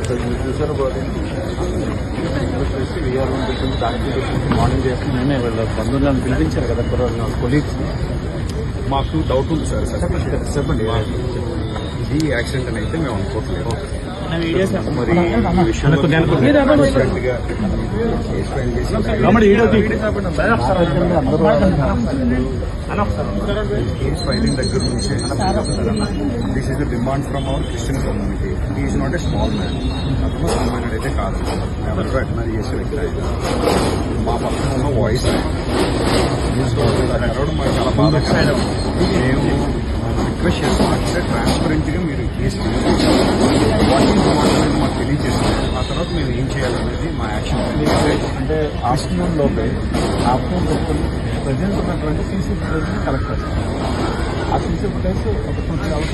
చూసారు we are morning చేసి నేనే వీళ్ళ బంధువులను పిలిపించారు కదా కొలీగ్స్. మాకు డౌట్ ఉంది సార్. చెప్పండి. ఇది యాక్సిడెంట్ అని అయితే మేము అనుకోవట్లేదు. మరి ఈ విషయంలో కేస్ ఫైలింగ్ దగ్గర నుంచి this is the demand from our Christian community. Is not a small man. అతను సామాన్యుడు అయితే కాదు. ఎవరికి అడ్మైర్ చేసే వ్యక్తి ఆయన. మా పక్కన ఉన్న వాయిస్ మాకు చాలా బాగా మేము రిక్వెస్ట్ చేస్తామంటే ట్రాన్స్పరెంట్గా మీరు కేసు మాకు తెలియజేస్తే ఆ తర్వాత మేము ఏం చేయాలనేది మా యాక్షన్. అంటే ఆఫ్టర్నూన్ లోపే ప్రజెంట్ ఉన్నటువంటి సీసీ ఫుటేజ్ని కలెక్ట్ చేస్తాం. ఆ సీసీ ఫుటేజ్ ఒక 20 hours